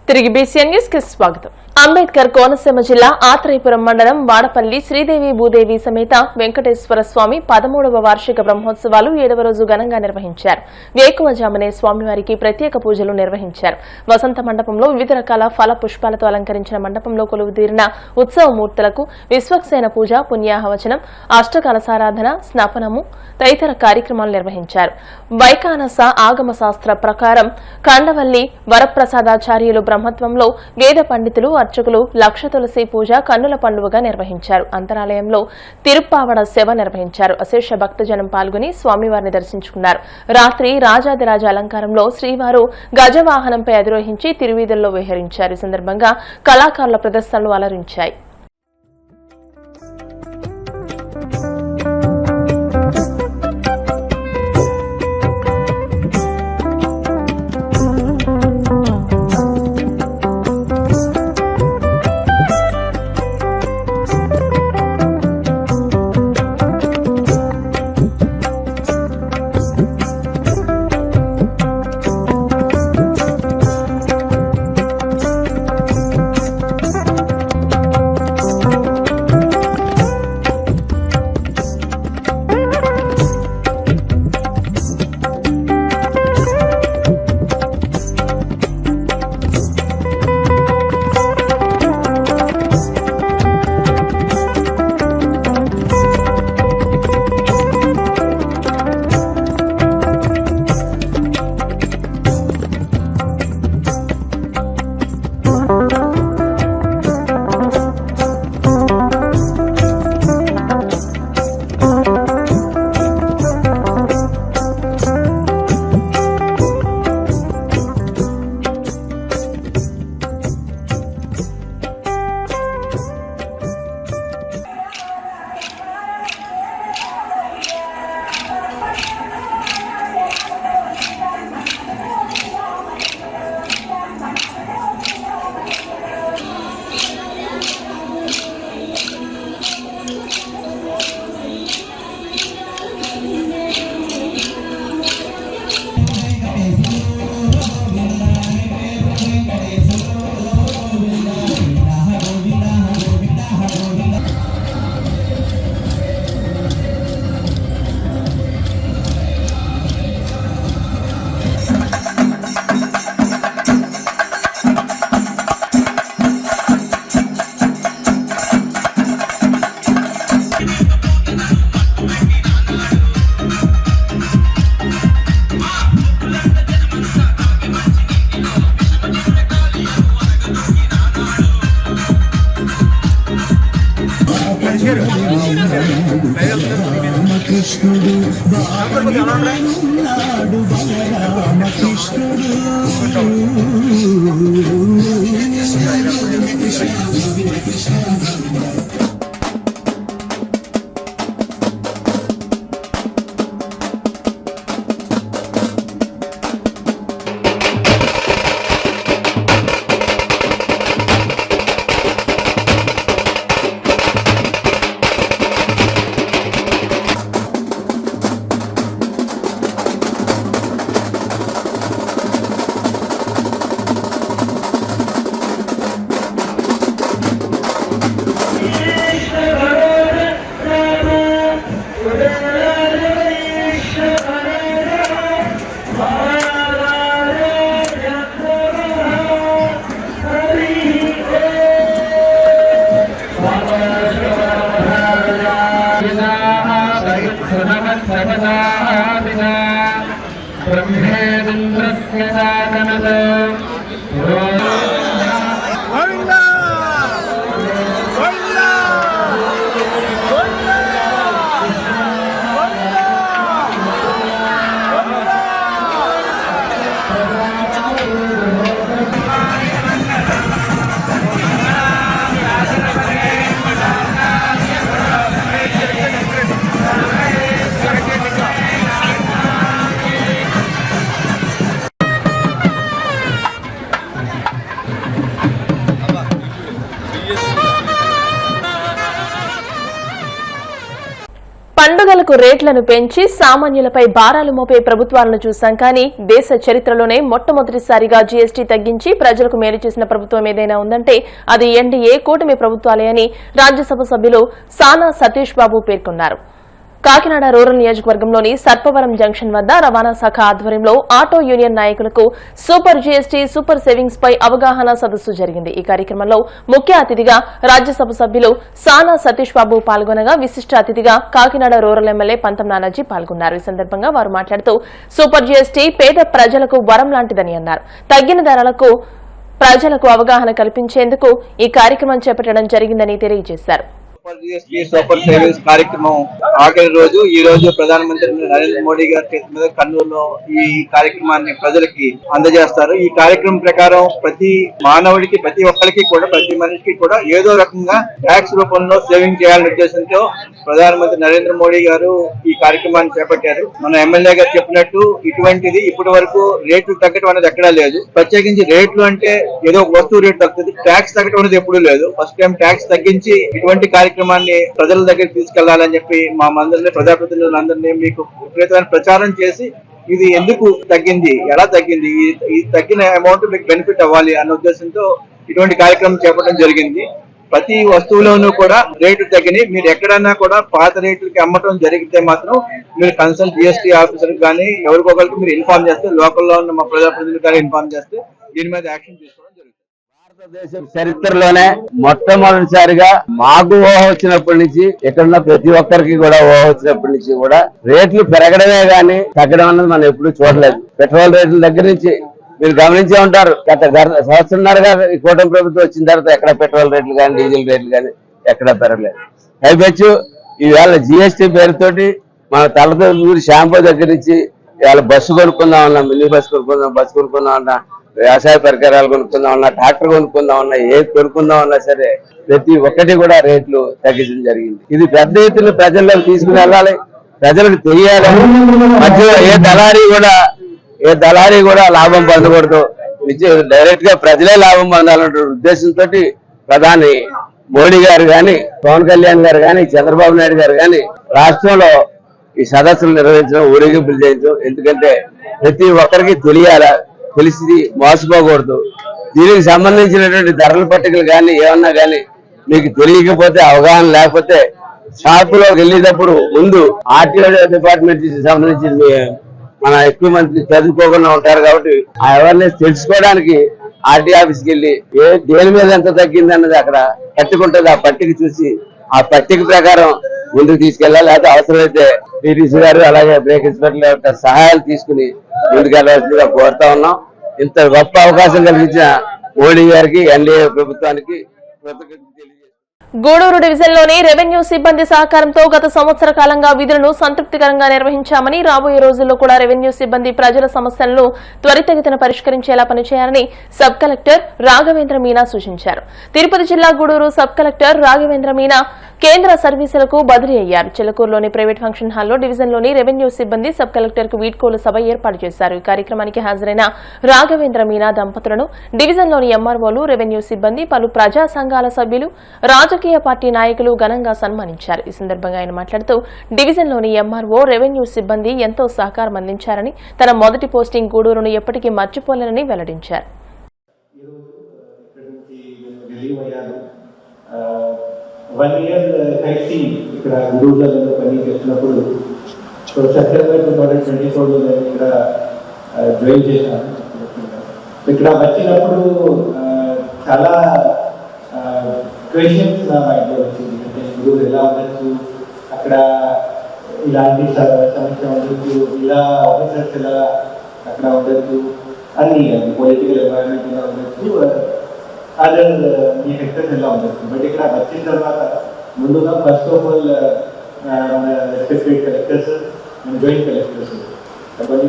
తిరిగి BCN news కి స్వాగతం. అంబేద్కర్ కోనసీమ జిల్లా ఆత్రేయపురం మండలం వాడపల్లి శ్రీదేవి భూదేవి సమేత వెంకటేశ్వర స్వామి 13వ వార్షిక బ్రహ్మోత్సవాలు 7వ రోజు ఘనంగా నిర్వహించారు. వేకువజామునే స్వామివారికి ప్రత్యేక పూజలు నిర్వహించారు. వసంత మండపంలో వివిధ రకాల ఫల పుష్పాలతో అలంకరించిన మండపంలో కొలువుదీరిన ఉత్సవమూర్తులకు విశ్వక్సేన పూజ, పుణ్యాహవచనం, అష్టకలసారాధన, స్నాపనము తదితర కార్యక్రమాలు నిర్వహించారు. వైకానస ఆగమ శాస్త్ర ప్రకారం కండవల్లి వరప్రసాదాచార్యులు బ్రహ్మత్వంలో వేద పండితులు, అర్చకులు లక్ష తులసి పూజ కన్నుల పండుగగా నిర్వహించారు. అంతరాలయంలో తిరుప్పావడ సేవ నిర్వహించారు. అశేష భక్తజనం పాల్గొని స్వామివారిని దర్శించుకున్నారు. రాత్రి రాజాదిరాజ అలంకారంలో శ్రీవారు గజవాహనంపై అధిరోహించి తిరువీధుల్లో విహరించారు. ఈ సందర్భంగా కళాకారుల ప్రదర్శనలు అలరించాయి. పండుగలకు రేట్లను పెంచి సామాన్యులపై భారాలు మోపే ప్రభుత్వాలను చూశాం కానీ దేశ చరిత్రలోనే మొట్టమొదటిసారిగా జీఎస్టీ తగ్గించి ప్రజలకు మేలు చేసిన ప్రభుత్వం ఏదైనా ఉందంటే అది ఎన్డీఏ కూటమి ప్రభుత్వాలే అని రాజ్యసభ సభ్యులు సానా సతీష్ బాబు పేర్కొన్నారు. కాకినాడ రూరల్ నియోజకవర్గంలోని సర్పవరం జంక్షన్ వద్ద రవాణా శాఖ ఆధ్వర్యంలో ఆటో యూనియన్ నాయకులకు సూపర్ జీఎస్టీ సూపర్ సేవింగ్స్ పై అవగాహన సదస్సు జరిగింది. ఈ కార్యక్రమంలో ముఖ్య అతిథిగా రాజ్యసభ సభ్యులు సానా సతీష్ బాబు పాల్గొనగా విశిష్ట అతిథిగా కాకినాడ రూరల్ ఎమ్మెల్యే పంతం నానాజీ పాల్గొన్నారు. ఈ సందర్భంగా వారు మాట్లాడుతూ సూపర్ జీఎస్టీ పేద ప్రజలకు వరం లాంటిదని అన్నారు. తగ్గిన ధరలకు ప్రజలకు అవగాహన కల్పించేందుకు ఈ కార్యక్రమం చేపట్టడం జరిగిందని తెలియజేశారు. సూపర్ సేవింగ్స్ కార్యక్రమం ఆఖరి రోజు ఈ రోజు ప్రధానమంత్రి నరేంద్ర మోడీ గారి చేతి మీద కర్నూలులో ఈ కార్యక్రమాన్ని ప్రజలకి అందజేస్తారు. ఈ కార్యక్రమం ప్రకారం ప్రతి మానవుడికి ప్రతి ఒక్కరికి కూడా ప్రతి మనిషికి కూడా ఏదో రకంగా ట్యాక్స్ రూపంలో సేవింగ్ చేయాలనే ఉద్దేశంతో ప్రధానమంత్రి నరేంద్ర మోడీ గారు ఈ కార్యక్రమాన్ని చేపట్టారు. మన ఎమ్మెల్యే గారు చెప్పినట్టు ఇటువంటిది ఇప్పటి వరకు రేట్లు తగ్గడం అనేది ఎక్కడా లేదు. ప్రత్యేకించి రేట్లు అంటే ఏదో ఒక వస్తువు రేటు తగ్గుతుంది, ట్యాక్స్ తగ్గడం అనేది ఎప్పుడూ లేదు. ఫస్ట్ టైం ట్యాక్స్ తగ్గించి ఇటువంటి కార్యక్రమాన్ని ప్రజల దగ్గర తీసుకెళ్లాలని చెప్పి మా అందరినీ ప్రజాప్రతినిధులందరినీ మీకు విపరీతమైన ప్రచారం చేసి ఇది ఎందుకు తగ్గింది, ఎలా తగ్గింది, ఈ తగ్గిన అమౌంట్ మీకు బెనిఫిట్ అవ్వాలి అన్న ఉద్దేశంతో ఇటువంటి కార్యక్రమం చేపట్టడం జరిగింది. ప్రతి వస్తువులోనూ కూడా రేటు తగ్గినాయి. మీరు ఎక్కడైనా కూడా పాత రేట్లకి అమ్మటం జరిగితే మాత్రం మీరు కన్సల్ట్ జిఎస్టీ ఆఫీసర్ కానీ ఎవరికొకరికి మీరు ఇన్ఫార్మ్ చేస్తే, లోకల్లో ఉన్న మా ప్రజాప్రతినిధులు కానీ ఇన్ఫార్మ్ చేస్తే దీని మీద యాక్షన్ తీసుకోవడం జరుగుతుంది. భారతదేశం చరిత్రలోనే మొట్టమొదటిసారిగా మాకు ఊహ వచ్చినప్పటి నుంచి, ఇక్కడున్న ప్రతి ఒక్కరికి కూడా ఊహ వచ్చినప్పటి నుంచి కూడా రేట్లు పెరగడమే గానీ తగ్గడం అన్నది మనం ఎప్పుడూ చూడలేదు. పెట్రోల్ రేట్ల దగ్గర నుంచి మీరు గమనించే ఉంటారు. గత సంవత్సరంన్నరగా ఈ కూటమి ప్రభుత్వం వచ్చిన తర్వాత ఎక్కడ పెట్రోల్ రేట్లు కానీ డీజిల్ రేట్లు కానీ ఎక్కడ పెరగలేదు. పైపెచ్చు ఈవేళ జిఎస్టీ పేరుతోటి మన తలతో ఊరి షాంపూ దగ్గర నుంచి ఇవాళ బస్సు కొనుక్కుందాం అన్నా, మినీ బస్సు కొనుక్కుందాం, బస్సు కొనుక్కుందాం అన్నా, వ్యవసాయ పరికరాలు కొనుక్కుందాం అన్నా, ట్రాక్టర్ కొనుక్కుందాం అన్నా, ఏది కొనుక్కుందాం అన్నా సరే ప్రతి ఒక్కటి కూడా రేట్లు తగ్గించడం జరిగింది. ఇది పెద్ద ఎత్తున ప్రజల్లోకి తీసుకుని వెళ్ళాలి, ప్రజలకు తెలియాలి. మధ్య ఏ దళారీ కూడా లాభం పొందకూడదు, డైరెక్ట్ గా ప్రజలే లాభం పొందాలనే ఉద్దేశంతో ప్రధాని మోడీ గారు గాని, పవన్ కళ్యాణ్ గారు గాని, చంద్రబాబు నాయుడు గారు గాని రాష్ట్రంలో ఈ సదస్సులు నిర్వహించడం, ఊరేగింపులు చేయించడం. ఎందుకంటే ప్రతి ఒక్కరికి తెలియాలా, తెలిసి మోసపోకూడదు. దీనికి సంబంధించినటువంటి ధరల పట్టికలు కానీ ఏమన్నా కానీ మీకు తెలియకపోతే, అవగాహన లేకపోతే షాపులోకి వెళ్ళేటప్పుడు ముందు ఆర్టీఓ డిపార్ట్మెంట్ సంబంధించి మన ఎక్కువ మంది చదువుకోకుండా ఉంటారు కాబట్టి ఆ అవేర్నెస్ తెలుసుకోవడానికి ఆర్టీ ఆఫీస్కి వెళ్ళి దేని మీద ఎంత తగ్గింది అన్నది అక్కడ పట్టిక ఉంటుంది. ఆ పట్టిక చూసి ఆ పట్టిక ప్రకారం ముందుకు తీసుకెళ్లాలి. అయితే అవసరమైతే టీటీసీ గారు అలాగే బ్రేక్ ఇన్స్పెక్టర్ సహాయాలు తీసుకుని ముందుకెళ్లాల్సిందిగా కోరుతా ఉన్నాం. ఇంత గొప్ప అవకాశం కలిగించిన మోడీ గారికి, ఎన్డీఏ ప్రభుత్వానికి కృతజ్ఞతలు తెలియజేస్తున్నాం. గూడూరు డివిజన్లోని రెవెన్యూ సిబ్బంది సహకారంతో గత సంవత్సర కాలంగా విధులను సంతృప్తికరంగా నిర్వహించామని, రాబోయే రోజుల్లో కూడా రెవెన్యూ సిబ్బంది ప్రజల సమస్యలను త్వరితగతిన పరిష్కరించేలా పనిచేయాలని సబ్ కలెక్టర్ రాఘవేంద్ర మీనా సూచించారు. తిరుపతి జిల్లా గూడూరు సబ్ కలెక్టర్ రాఘవేంద్ర మీనా కేంద్ర సర్వీసులకు బదిలీ అయ్యారు. చిలకూరులోని ప్రైవేట్ ఫంక్షన్ హాల్లో డివిజన్లోని రెవెన్యూ సిబ్బంది సబ్ కలెక్టర్ కు వీడ్కోలు సభ ఏర్పాటు చేశారు. ఈ కార్యక్రమానికి హాజరైన రాఘవేంద్ర మీనా దంపతులను డివిజన్లోని ఎంఆర్ఓలు, రెవెన్యూ సిబ్బంది, పలు ప్రజా సంఘాల సభ్యులు, రాజకీయ పార్టీ నాయకులు ఘనంగా సన్మానించారు. ఈ సందర్భంగా ఆయన మాట్లాడుతూ డివిజన్లోని ఎంఆర్ఓ, రెవెన్యూ సిబ్బంది ఎంతో సహకారం అందించారని, తన మొదటి పోస్టింగ్ గూడూరును ఎప్పటికీ మర్చిపోలేనని వెల్లడించారు. 1 year కలిసి ఇక్కడ గూడూరులో పని చేస్తున్నప్పుడు సెప్టెంబర్ 2024 నేను ఇక్కడ జాయిన్ చేశాను. ఇక్కడ వచ్చినప్పుడు చాలా క్వశ్చన్స్ నా మైండ్లో వచ్చింది. అంటే గూడూరు ఎలా ఉండొచ్చు, అక్కడ ఇలాంటి సమస్య ఉండొచ్చు, ఇలా ఆఫీసర్స్ ఎలా అక్కడ ఉండొచ్చు, అన్ని పొలిటికల్ ఎన్వైరన్మెంట్ ఎలా ఉండొచ్చు, అదర్ మీ సెక్టర్స్ ఎలా ఉండొచ్చు. బట్ ఇక్కడ వచ్చిన తర్వాత ముందుగా ఫస్ట్ ఆఫ్ ఆల్ మన రెస్పెక్టెడ్ కలెక్టర్స్, మన జాయింట్ కలెక్టర్స్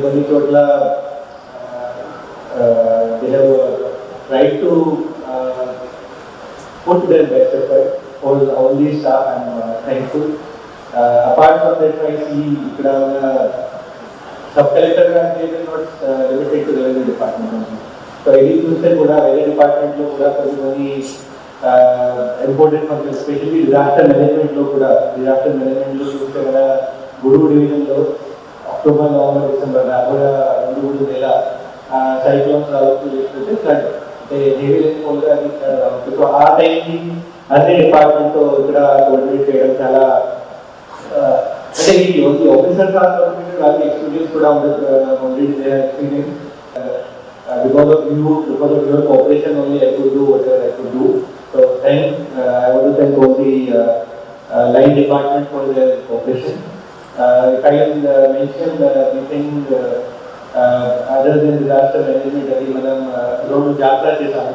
కొన్ని చోట్ల they have tried to put their best effort. All these staff, I'm thankful. Apart from that, I see ikkada sub-collector they are not limited to the revenue department only. So, any చూస్తే కూడా revenue department లో కూడా కొన్ని important మనకి especially disaster మేనేజ్మెంట్లో కూడా. Disaster మేనేజ్మెంట్లో చూస్తే కదా గురువు డివిజన్లో అక్టోబర్, నవంబర్, డిసెంబర్ కూడా 2-3 నెల సైక్లోన్స్ రావచ్చు, లేకపోతే ఫ్లడ్ అంటే హెవీ రెయిన్ఫాల్గా అది రావచ్చు. సో ఆ టైంకి అన్ని డిపార్ట్మెంట్తో ఇక్కడ కోఆర్డినేట్ చేయడం చాలా అంటే ఈ ఆఫీసర్స్ వాళ్ళకి ఎక్స్పీరియన్స్ కూడా ఉండేది experience. Because of your cooperation only I could do whatever I could do. So I want to thank all the line department for their cooperation. If I can mention anything other than disaster management, అది మనం రోజు జాతర చేసాము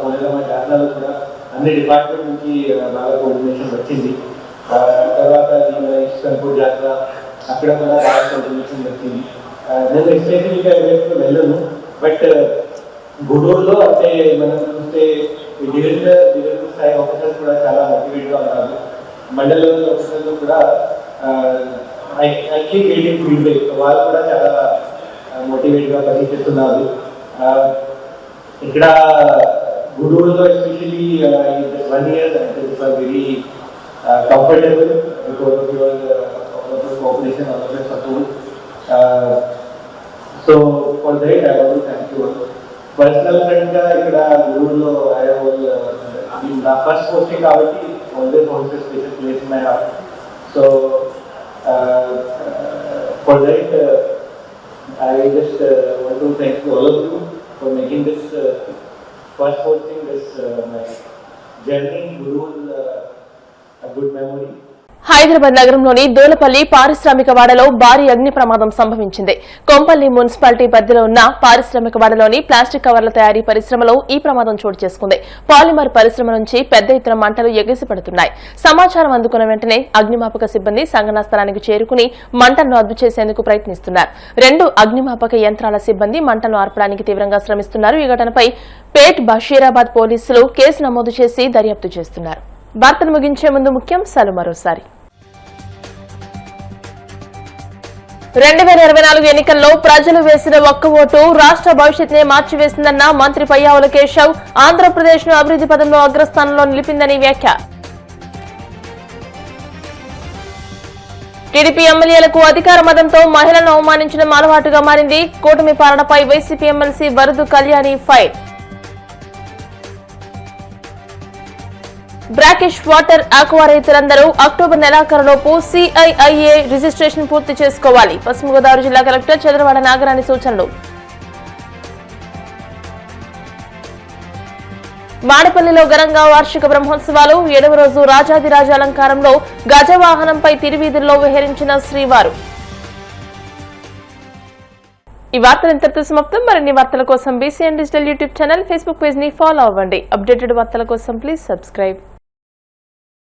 పోలేరమ్మ జాతరలో కూడా అన్ని department నుంచి బాగా కోఆర్డినేషన్ వచ్చింది. తర్వాత కన్పూర్ జాతర అక్కడ కూడా బాగా కోఆర్డినేషన్ వచ్చింది. నేను ఎస్పెషల్గా ఎవరికి వెళ్ళను, బట్ గుడూరులో అంటే మనం చూస్తే డివిజనల్ స్థాయి ఆఫీసర్స్ కూడా చాలా మోటివేట్గా ఉన్నారు. మండల లెవెల్ ఆఫీసర్లు కూడా ఐ కీప్ గెటింగ్ ఫీడ్బ్యాక్, వాళ్ళు కూడా చాలా మోటివేట్గా పనిచేస్తున్నారు. ఇక్కడ గుడూరులో ఎస్పెషల్లీ 1 year అంటే very comfortable because of your cooperation, all of your support. So for that I want to thank you all. Personal friend ga ikkada Guruvlo I have in the first posting kabatti always holds a special place in my heart. So for that I just want to thank all of you for making this first posting, this my journey in Guruvlo a good memory. Hyderabad నగరంలోని దోలపల్లి పారిశ్రామిక వాడలో భారీ అగ్ని ప్రమాదం సంభవించింది. Kompally municipality పరిధిలో ఉన్న పారిశ్రామిక వాడలోని ప్లాస్టిక్ కవర్ల తయారీ పరిశ్రమలో ఈ ప్రమాదం చోటు చేసుకుంది. పాలిమర్ పరిశ్రమ నుంచి పెద్ద ఎత్తున మంటలు ఎగిసిపడుతున్నాయి. సమాచారం అందుకున్న వెంటనే అగ్నిమాపక సిబ్బంది సంఘటనా స్థలానికి చేరుకుని మంటలను అదుపు చేసేందుకు ప్రయత్నిస్తున్నారు. 2 అగ్నిమాపక యంత్రాల సిబ్బంది మంటలను ఆర్పడానికి తీవ్రంగా శ్రమిస్తున్నారు. ఈ ఘటనపై పేట్ బషీరాబాద్ పోలీసులు కేసు నమోదు చేసి దర్యాప్తు చేస్తున్నారు. వార్తలు ముగించే ముందు ముఖ్యాంశాలు మరోసారి. 2024 ఎన్నికల్లో ప్రజలు వేసిన ఒక్క ఓటు రాష్ట్ర భవిష్యత్తునే మార్చివేసిందన్న మంత్రి పయ్యావుల కేశవ్. ఆంధ్రప్రదేశ్ ను అభివృద్ధి పదంలో అగ్రస్థానంలో నిలిపిందని వ్యాఖ్య. టీడీపీ ఎమ్మెల్యేలకు అధికార మదంతో మహిళలను అవమానించడం అలవాటుగా మారింది. కూటమి పాలనపై YCP MLC Varudu Kalyani fire. Brackish water aqua రైతులందరూ అక్టోబర్ నెలాఖరులోపు CIIA రిజిస్ట్రేషన్ పూర్తి చేసుకోవాలి. పశ్చిమ గోదావరి జిల్లా కలెక్టర్ చంద్రవాడ నాగరాణి సూచనలు. మాడపల్లిలో ఘనంగా వార్షిక బ్రహ్మోత్సవాలు. 7వ రోజు రాజాదిరాజ అలంకారంలో గజవాహనంపై తిరువీధుల్లో విహరించిన శ్రీవారు. ఈ వార్తలు ఇంతటితో సమాప్తం. మరిన్ని వార్తల కోసం BCN digital YouTube channel, Facebook page ని ఫాలో అవ్వండి. అప్డేటెడ్ వార్తల కోసం ప్లీజ్ సబ్స్క్రైబ్.